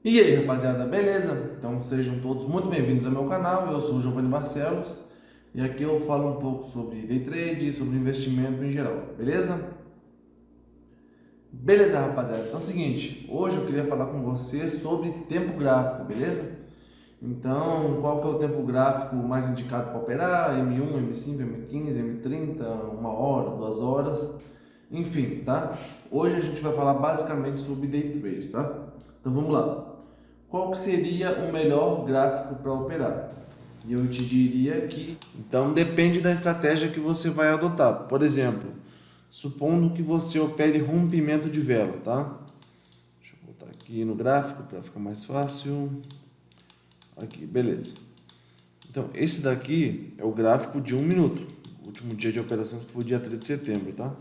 E aí, rapaziada, beleza? Então sejam todos muito bem-vindos ao meu canal. Eu sou o Giovanni Barcelos e aqui eu falo um pouco sobre day trade, sobre investimento em geral, beleza? Beleza, rapaziada. Então é o seguinte, hoje eu queria falar com você sobre tempo gráfico, beleza? Então, qual que é o tempo gráfico mais indicado para operar? M1, M5, M15, M30, uma hora, 2 horas, enfim, tá? Hoje a gente vai falar basicamente sobre day trade, tá? Então vamos lá. Qual que seria o melhor gráfico para operar? E eu te diria que então depende da estratégia que você vai adotar. Por exemplo, supondo que você opere rompimento de vela, tá? Deixa eu botar aqui no gráfico para ficar mais fácil. Aqui, beleza. Então, esse daqui é o gráfico de 1 minuto. O último dia de operações que foi o dia 3 de setembro, tá?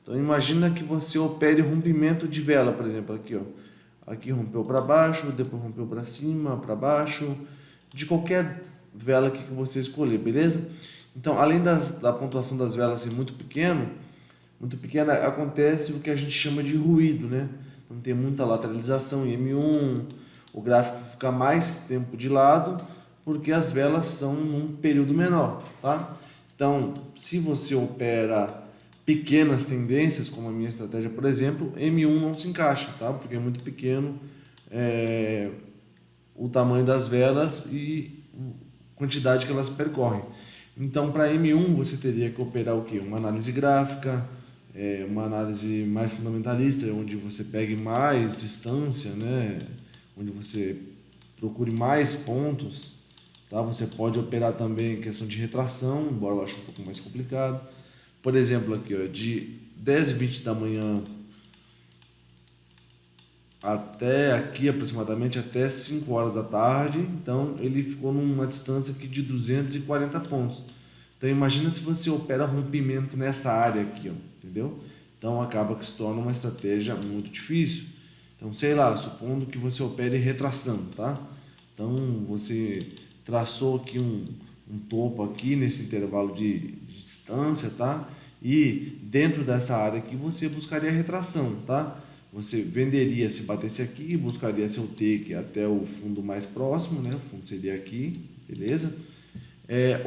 Então, imagina que você opere rompimento de vela, por exemplo, aqui, ó. Aqui rompeu para baixo, depois rompeu para cima, para baixo, de qualquer vela aqui que você escolher, beleza? Então, além da pontuação das velas ser muito pequena, acontece o que a gente chama de ruído, né? Então, tem muita lateralização em M1, o gráfico fica mais tempo de lado, porque as velas são num período menor, tá? Então, se você opera pequenas tendências, como a minha estratégia, por exemplo, M1 não se encaixa, tá? Porque é muito pequeno o tamanho das velas e a quantidade que elas percorrem. Então, para M1 você teria que operar o quê? Uma análise gráfica, uma análise mais fundamentalista, onde você pegue mais distância, né? Onde você procure mais pontos, tá? Você pode operar também questão de retração, embora eu ache um pouco mais complicado. Por exemplo, aqui, ó, de 10h20 da manhã até aqui aproximadamente até 5 horas da tarde, então ele ficou numa distância aqui de 240 pontos. Então imagina se você opera rompimento nessa área aqui, ó, entendeu? Então acaba que se torna uma estratégia muito difícil. Então sei lá, supondo que você opere retração, tá? Então você traçou aqui um topo aqui nesse intervalo de distância, tá? E dentro dessa área aqui você buscaria retração, tá? Você venderia se batesse aqui, buscaria seu take até o fundo mais próximo, né? O fundo seria aqui, beleza?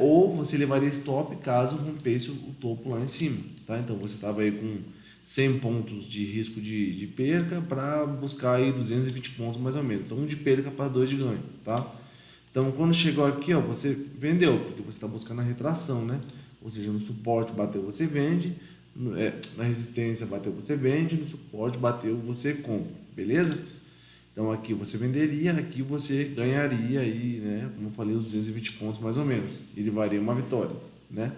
Ou você levaria stop caso rompesse o topo lá em cima, tá? Então você estava aí com 100 pontos de risco de perca para buscar aí 220 pontos mais ou menos. Então, 1 de perca para 2 de ganho, tá? Então, quando chegou aqui, ó, você vendeu, porque você está buscando a retração, né? Ou seja, no suporte bateu, você vende, na resistência bateu, você vende, no suporte bateu, você compra, beleza? Então aqui você venderia, aqui você ganharia aí, né? Como eu falei, os 220 pontos mais ou menos. E levaria uma vitória, né?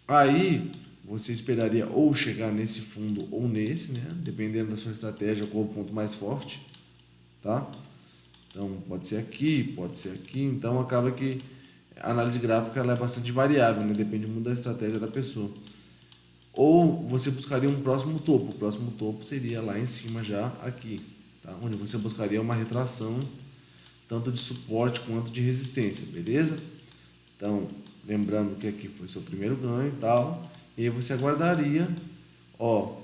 Aí você esperaria ou chegar nesse fundo ou nesse, né? Dependendo da sua estratégia, qual o ponto mais forte, tá? Então pode ser aqui, pode ser aqui. Então acaba que a análise gráfica ela é bastante variável, né? Depende muito da estratégia da pessoa. Ou você buscaria um próximo topo. O próximo topo seria lá em cima já aqui, tá? Onde você buscaria uma retração tanto de suporte quanto de resistência, beleza? Então, lembrando que aqui foi seu primeiro ganho e tal, e aí você aguardaria, ó,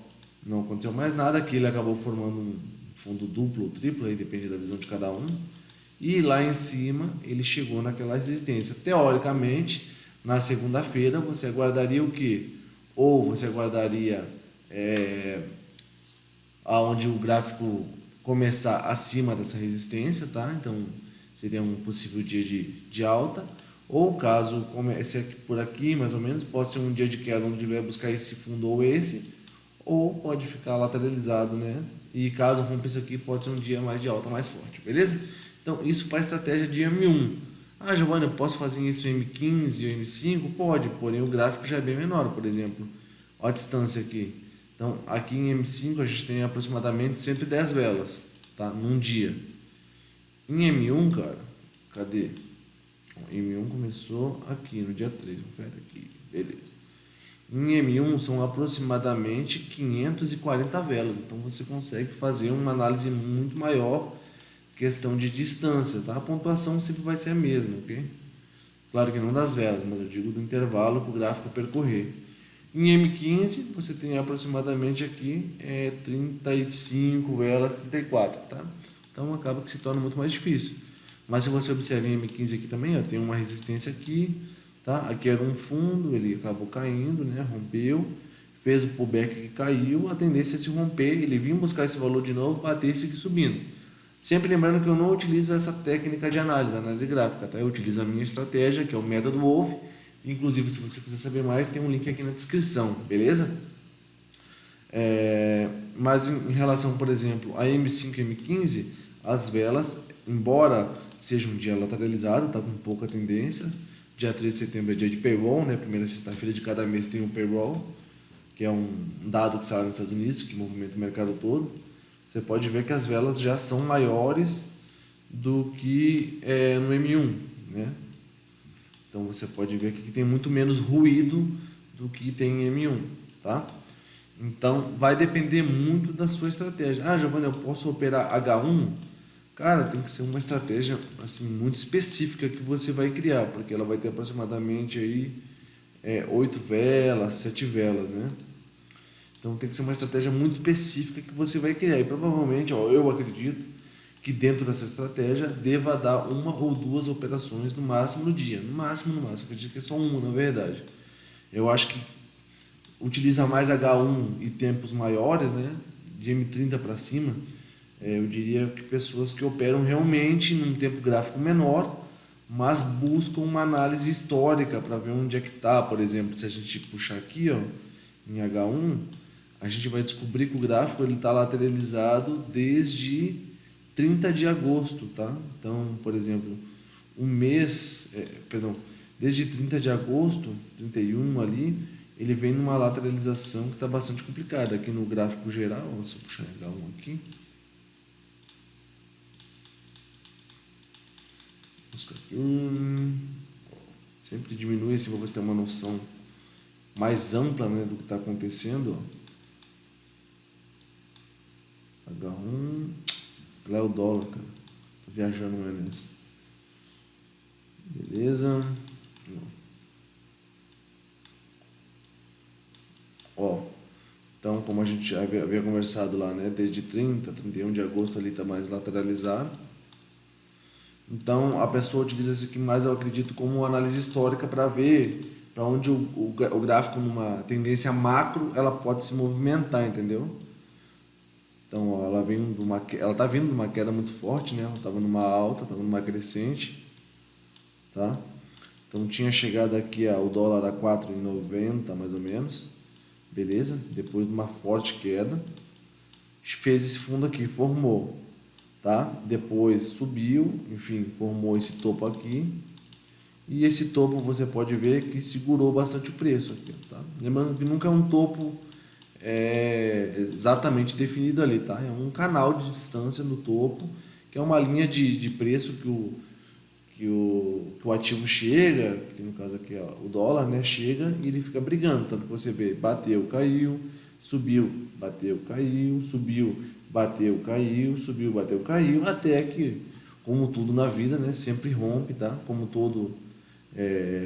não aconteceu mais nada, aqui ele acabou formando um fundo duplo ou triplo, aí depende da visão de cada um, e lá em cima ele chegou naquela resistência. Teoricamente, na segunda-feira você aguardaria o quê? Ou você aguardaria aonde o gráfico começar acima dessa resistência, tá? Então seria um possível dia de alta. Ou caso comece por aqui, mais ou menos, pode ser um dia de queda onde ele vai buscar esse fundo ou esse, ou pode ficar lateralizado, né? E caso rompa isso aqui, pode ser um dia mais de alta, mais forte, beleza? Então isso para a estratégia de M1. Ah, Giovanni, eu posso fazer isso em M15 ou M5? Pode, porém o gráfico já é bem menor, por exemplo. Olha a distância aqui. Então, aqui em M5 a gente tem aproximadamente 110 velas, tá? Num dia. Em M1, cara, cadê? M1 começou aqui no dia 3, confere aqui, beleza. Em M1 são aproximadamente 540 velas, então você consegue fazer uma análise muito maior, questão de distância, tá? A pontuação sempre vai ser a mesma, ok? Claro que não das velas, mas eu digo do intervalo para o gráfico percorrer. Em M15 você tem aproximadamente aqui 35 velas, 34, tá? então acaba que se torna muito mais difícil. Mas se você observar em M15 aqui também, ó, tem uma resistência aqui, tá? Aqui era um fundo, ele acabou caindo, né? Rompeu, fez o pullback que caiu, a tendência é se romper, ele vir buscar esse valor de novo, bater e seguir subindo. Sempre lembrando que eu não utilizo essa técnica de análise gráfica, tá? Eu utilizo a minha estratégia, que é o método Wolff. Inclusive, se você quiser saber mais, tem um link aqui na descrição, beleza? Mas em relação, por exemplo, a M5 e M15, as velas, embora seja um dia lateralizado, tá com pouca tendência. Dia 13 de setembro é dia de payroll, né? Primeira sexta-feira de cada mês tem um payroll, que é um dado que sai nos Estados Unidos, que movimenta o mercado todo. Você pode ver que as velas já são maiores do que no M1, né? Então você pode ver que tem muito menos ruído do que tem em M1, tá? Então vai depender muito da sua estratégia. Ah, Giovanni, eu posso operar H1? Cara, tem que ser uma estratégia assim muito específica que você vai criar, porque ela vai ter aproximadamente aí 8 velas, 7 velas, né? Então tem que ser uma estratégia muito específica que você vai criar. E provavelmente, eu acredito que dentro dessa estratégia deva dar uma ou duas operações no máximo no dia. No máximo. Eu acredito que é só uma, na verdade. Eu acho que utiliza mais H1 e tempos maiores, né? De M30 para cima. Eu diria que pessoas que operam realmente num tempo gráfico menor, mas buscam uma análise histórica para ver onde é que está. Por exemplo, se a gente puxar aqui, ó, em H1, a gente vai descobrir que o gráfico está lateralizado desde 30 de agosto, tá? Então, por exemplo, desde 30 de agosto, 31 ali, ele vem numa lateralização que está bastante complicada. Aqui no gráfico geral, se eu puxar H1 aqui, sempre diminui assim para você ter uma noção mais ampla, né, do que está acontecendo. H1, lá é o dólar, cara. Tô viajando mais nessa. Beleza. Ó, então como a gente já havia conversado lá, né, desde 30, 31 de agosto ali está mais lateralizado. Então a pessoa utiliza isso aqui mais, eu acredito, como análise histórica para ver para onde o gráfico numa tendência macro ela pode se movimentar, entendeu? Então ó, ela tá vindo de uma queda muito forte, né? Ela estava numa alta, estava numa crescente, tá? Então tinha chegado aqui o dólar a 4,90 mais ou menos, beleza? Depois de uma forte queda, fez esse fundo aqui, formou, tá? Depois subiu, enfim, formou esse topo aqui. E esse topo você pode ver que segurou bastante o preço aqui, tá? Lembrando que nunca é um topo exatamente definido ali, tá? É um canal de distância no topo, que é uma linha de preço que o ativo chega, que no caso aqui o dólar, né, chega e ele fica brigando, tanto que você vê, bateu, caiu, subiu, bateu, caiu, subiu, bateu, caiu, subiu, bateu, caiu, até que, como tudo na vida, né, sempre rompe, tá? Como todo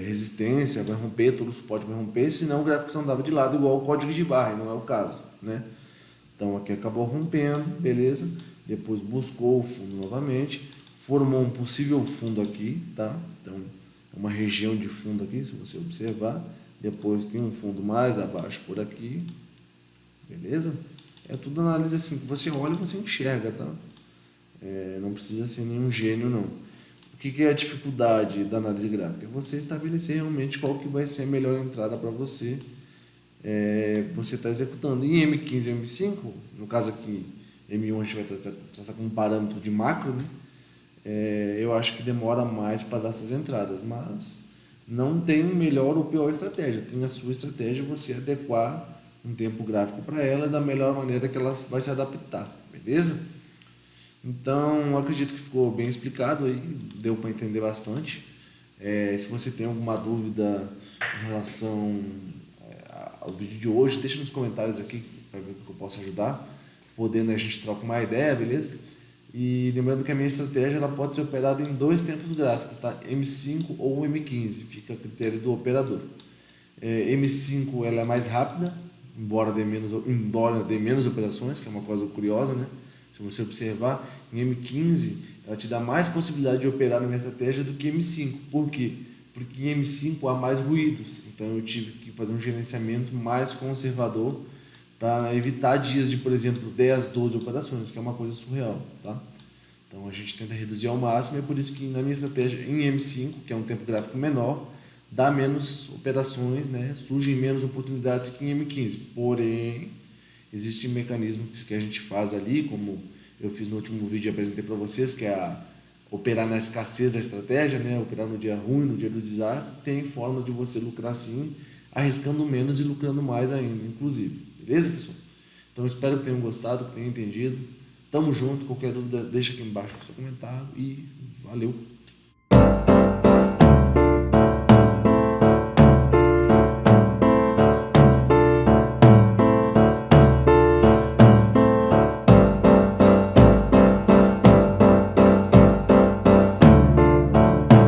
resistência vai romper, todo suporte vai romper, senão o gráfico só andava de lado igual o código de barra, e não é o caso, né? Então aqui acabou rompendo, beleza? Depois buscou o fundo novamente, formou um possível fundo aqui, tá? Então é uma região de fundo aqui, se você observar. Depois tem um fundo mais abaixo por aqui, beleza? É tudo análise assim, que você olha e você enxerga, tá? Não precisa ser nenhum gênio, não. O que é a dificuldade da análise gráfica? É você estabelecer realmente qual que vai ser a melhor entrada para você você está executando. Em M15 e M5, no caso aqui M1 a gente vai traçar como parâmetro de macro, né? Eu acho que demora mais para dar essas entradas, mas não tem melhor ou pior estratégia, tem a sua estratégia, você adequar um tempo gráfico para ela da melhor maneira que ela vai se adaptar, beleza? Então acredito que ficou bem explicado aí, deu para entender bastante. Se você tem alguma dúvida em relação ao vídeo de hoje, deixa nos comentários aqui para ver o que eu posso ajudar, podendo a gente trocar uma ideia, beleza? E lembrando que a minha estratégia ela pode ser operada em dois tempos gráficos, tá? M5 ou M15, fica a critério do operador. M5 ela é mais rápida, embora dê menos operações, que é uma coisa curiosa, né? Se você observar, em M15 ela te dá mais possibilidade de operar na minha estratégia do que M5. Por quê? Porque em M5 há mais ruídos, então eu tive que fazer um gerenciamento mais conservador para evitar dias de, por exemplo, 10, 12 operações, que é uma coisa surreal, tá? Então a gente tenta reduzir ao máximo, e é por isso que na minha estratégia em M5, que é um tempo gráfico menor, dá menos operações, né? Surgem menos oportunidades que em M15. Porém, existem mecanismos que a gente faz ali, como eu fiz no último vídeo e apresentei para vocês, que é operar na escassez da estratégia, né? Operar no dia ruim, no dia do desastre. Tem formas de você lucrar sim, arriscando menos e lucrando mais ainda, inclusive. Beleza, pessoal? Então espero que tenham gostado, que tenham entendido. Tamo junto, qualquer dúvida deixa aqui embaixo no seu comentário e valeu!